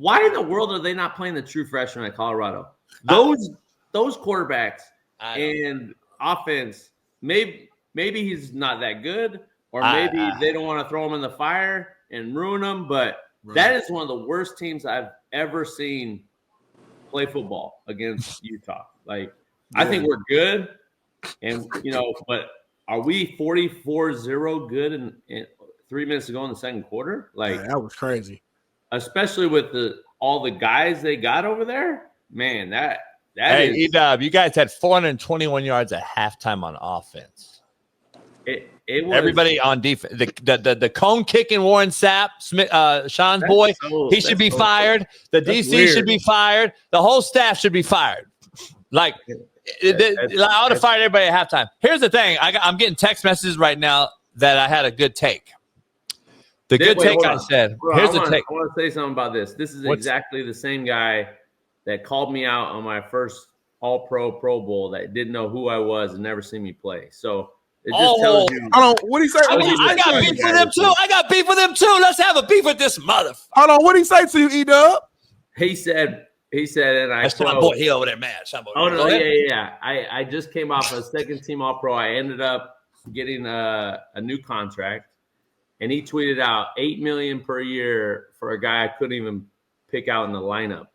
Why in the world are they not playing the true freshman at Colorado? Those quarterbacks and offense, maybe he's not that good, or maybe they don't want to throw him in the fire and ruin him. But that is one of the worst teams I've ever seen play football against Utah. Like, I think we're good, and but are we 44-0 good in 3 minutes to go in the second quarter? Like, that was crazy. Especially with all the guys they got over there, man. Hey, E-Dub, you guys had 421 yards at halftime on offense. It was everybody on defense. The cone kicking Warren Sapp, Shaun's boy, he should be fired. The DC should be fired. The whole staff should be fired. Like, I would have fired everybody at halftime. Here's the thing: I'm getting text messages right now that I had a good take. The good take I said. Here's the take. I want to say something about this. This is exactly the same guy that called me out on my first All-Pro Pro Bowl that didn't know who I was and never seen me play. So it just tells you. What did he say? I got beef with him too. I got beef with him too. Let's have a beef with this mother. Hold on. What did he say to you, E-Dub? He said, and I quote, my boy, he over there mad. Yeah. I just came off a second team All-Pro. I ended up getting a new contract. And he tweeted out $8 million per year for a guy I couldn't even pick out in the lineup.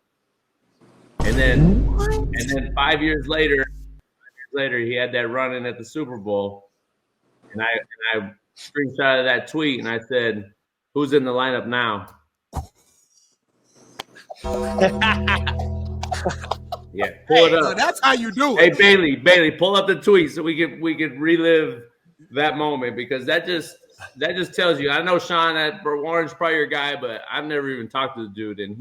And then 5 years later, he had that run in at the Super Bowl. And I screenshotted that tweet and I said, "Who's in the lineup now?" Yeah, pull it up. That's how you do it. Hey Bailey, pull up the tweet so we can relive that moment, because that just tells you. I know Shaun, that Warren's probably your guy, but I've never even talked to the dude, and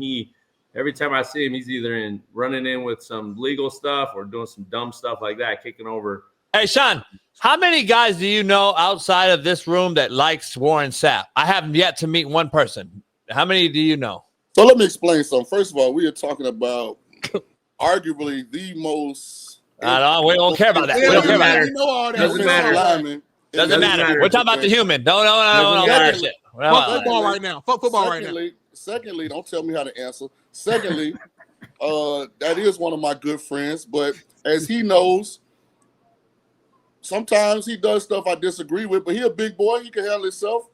every time I see him, he's either running in with some legal stuff or doing some dumb stuff like that, kicking over. Hey, Shaun, how many guys do you know outside of this room that likes Warren Sapp? I haven't yet to meet one person. How many do you know? So let me explain something. First of all, we are talking about arguably the most. We don't care about that. We don't care about it. You know all that. Doesn't matter. We're talking about the human. No. Fuck football right now. Fuck football right now. Secondly, don't tell me how to answer. Secondly, that is one of my good friends, but as he knows, sometimes he does stuff I disagree with, but he a big boy. He can handle himself.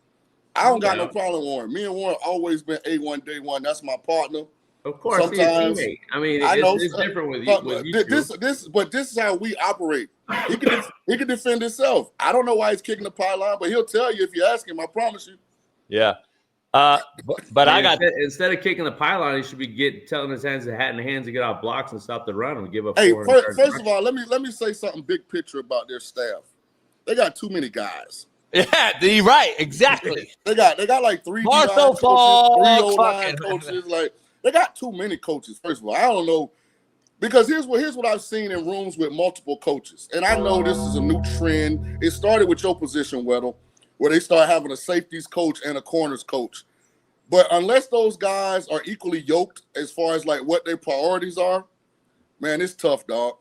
I don't got no problem with Warren. Me and Warren always been A1 day one. That's my partner. Of course, sometimes he's a teammate. I mean, it's different with you. This is how we operate. He can defend himself. I don't know why he's kicking the pylon, but he'll tell you if you ask him. I promise you. Yeah. But I got instead of kicking the pylon, he should be telling his hands to get out blocks and stop the run and give up. Hey, first of all, let me say something big picture about their staff. They got too many guys. Yeah, you're right. Exactly. they got like three Marshall O-line coaches. Like, they got too many coaches. First of all, I don't know, because here's what I've seen in rooms with multiple coaches, and I know this is a new trend. It started with your position, Weddle, where they start having a safeties coach and a corners coach. But unless those guys are equally yoked as far as like what their priorities are, man, it's tough, dog.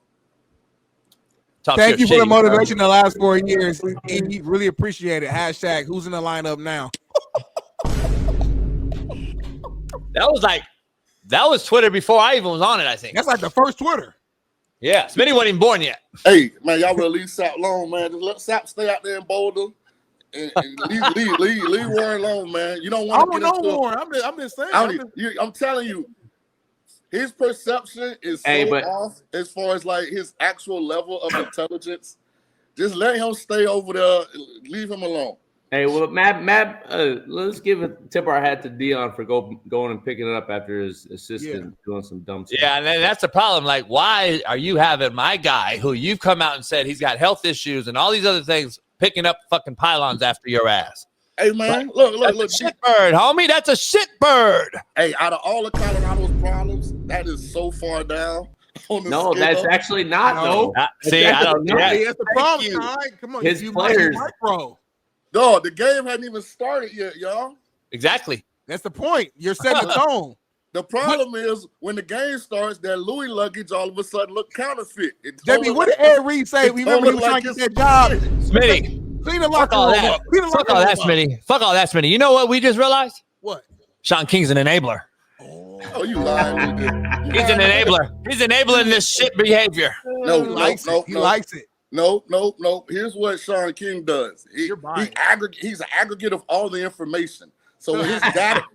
Thank you for the motivation the last 4 years. We really appreciate it. # who's in the lineup now? That was Twitter before I even was on it, I think. That's like the first Twitter. Yeah, Smitty wasn't even born yet. Hey, man, y'all will leave Sapp alone, man. Just let Sapp stay out there in Boulder. And leave Warren alone, man. You don't want to get into Warren. I'm just saying. I'm telling you, his perception is so off as far as like his actual level of intelligence. Just let him stay over there. Leave him alone. Hey, well, Matt, let's give a tip our hat to Dion for going and picking it up after his assistant doing some dumb stuff. Yeah, and that's the problem. Like, why are you having my guy, who you've come out and said he's got health issues and all these other things, picking up fucking pylons after your ass? Hey, man, look. Shit bird, homie. That's a shit bird. Hey, out of all of Colorado's problems, that is so far down. No, that's actually not. No. See, I don't know. That's the problem. All right, come on. His players. No, the game hadn't even started yet, y'all. Exactly. That's the point. You're setting the tone. The problem is when the game starts, that Louis luggage all of a sudden look counterfeit. JB, what did Ed Reed say? We remember he was trying to get that job. Smitty. Clean the locker room up. Fuck all that, Smitty. Fuck all that, Smitty. You know what we just realized? What? Shaun King's an enabler. Oh. Oh, you lying. He's an enabler. He's enabling this shit behavior. No, he likes it. No. Here's what Shaun King does. He's an aggregate of all the information. So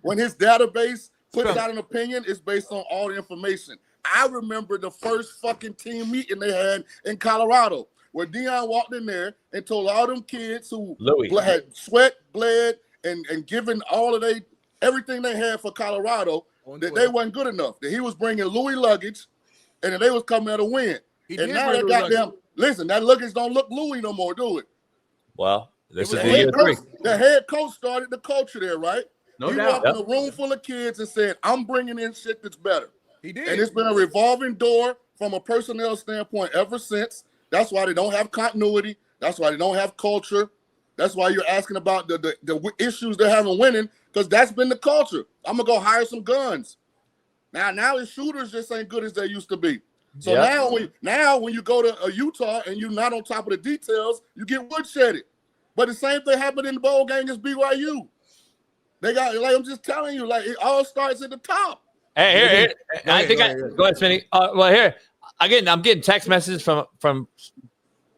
when his database puts out an opinion, it's based on all the information. I remember the first fucking team meeting they had in Colorado, where Deion walked in there and told all them kids who had sweat, bled, and given all of everything they had for Colorado, that they wasn't good enough. That he was bringing Louis luggage, and that they was coming out to win. And now they got them. Listen, that luggage don't look Louis no more, do it? Well, this is the head coach started the culture there, right? No he doubt. walked in a room full of kids and said, "I'm bringing in shit that's better." He did, and it's been a revolving door from a personnel standpoint ever since. That's why they don't have continuity. That's why they don't have culture. That's why you're asking about the issues they're having winning, because that's been the culture. I'm gonna go hire some guns. Now his shooters just ain't good as they used to be. So now when you go to Utah and you're not on top of the details, you get woodshedded. But the same thing happened in the bowl game against BYU. They got, like, I'm just telling you, like, it all starts at the top. Hey, here. Go ahead, Smitty. Well, here again, I'm getting text messages from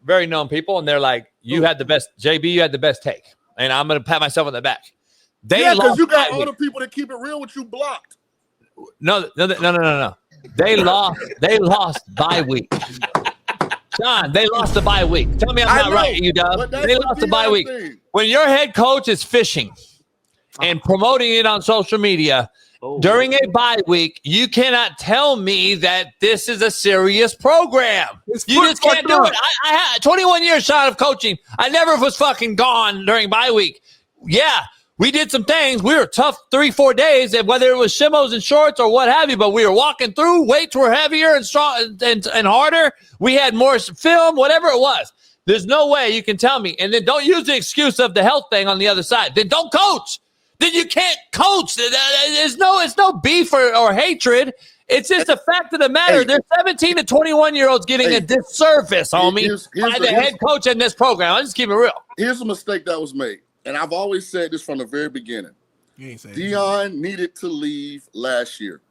very known people, and they're like, "You had the best, JB. You had the best take," and I'm gonna pat myself on the back. Because you got all the people that keep it real with you blocked. No. They lost bye week. Shaun, they lost the bye week. Tell me I'm not right, you dub. They lost the bye week. When your head coach is fishing and promoting it on social media during a bye week, you cannot tell me that this is a serious program. You just can't do it. I had 21 years, Shaun, of coaching. I never was fucking gone during bye week. Yeah, we did some things. We were tough 3-4 days, and whether it was shimmos and shorts or what have you, but we were walking through. Weights were heavier and strong and harder. We had more film, whatever it was. There's no way you can tell me. And then don't use the excuse of the health thing on the other side. Then don't coach. Then you can't coach. It's no beef or hatred. It's just the fact of the matter. There's 17 to 21-year-olds getting a disservice, homie, by the head coach in this program. I'll just keep it real. Here's a mistake that was made. And I've always said this from the very beginning. Deion needed to leave last year.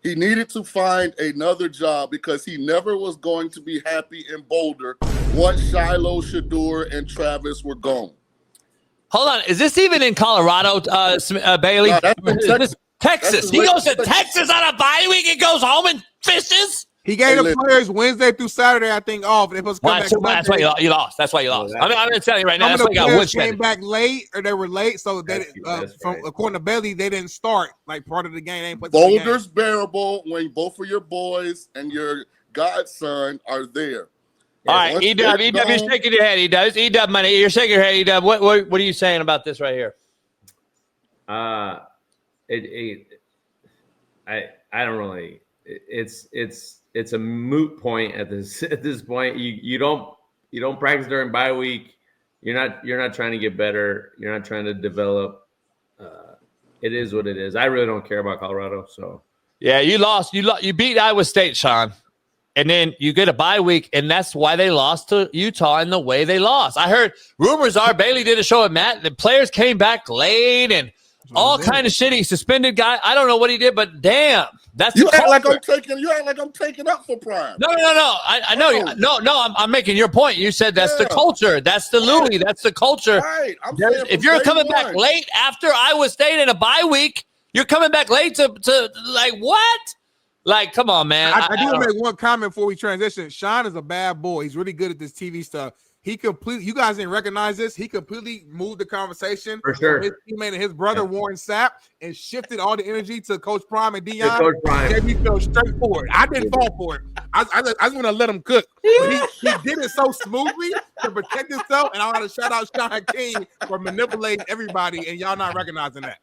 He needed to find another job because he never was going to be happy in Boulder once Shiloh, Shador, and Travis were gone. Hold on. Is this even in Colorado, Bailey? No, that's in Texas. Texas. He goes to Texas on a bye week and goes home and fishes? He gave the players Wednesday through Saturday, I think, off. It was that's why you lost. That's why you lost. I'm going to tell you right now. That's why you got woodshed. Came back late, or they were late, so they according to Bailey, they didn't start like part of the game. Boulder's bearable when both of your boys and your godson are there. All right, E-Dub, you're shaking your head. E-Dub, money. You're shaking your head. E-Dub, what are you saying about this right here? I don't really. It's a moot point at this point. You don't practice during bye week. You're not trying to get better. You're not trying to develop. It is what it is. I really don't care about Colorado. So yeah, you lost. You beat Iowa State, Shaun. And then you get a bye week, and that's why they lost to Utah in the way they lost. I heard rumors are Bailey did a show at Matt. The players came back late and all kind of shit. He suspended guy. I don't know what he did, but damn, that's you act like I'm taking up for Prime. No. I know. No. I'm making your point. You said that's the culture. That's the Louis. That's the culture. Right. If you're coming back late after Iowa State in a bye week, you're coming back late to like what? Like, come on, man. I do make one comment before we transition. Shaun is a bad boy. He's really good at this TV stuff. You guys didn't recognize this. He completely moved the conversation for sure. His teammate and his brother, Warren Sapp, and shifted all the energy to Coach Prime and Deion. Coach Prime. JB fell straight forward. I didn't fall for it. I just want to let him cook. But he did it so smoothly to protect himself, and I want to shout out Shaun King for manipulating everybody, and y'all not recognizing that.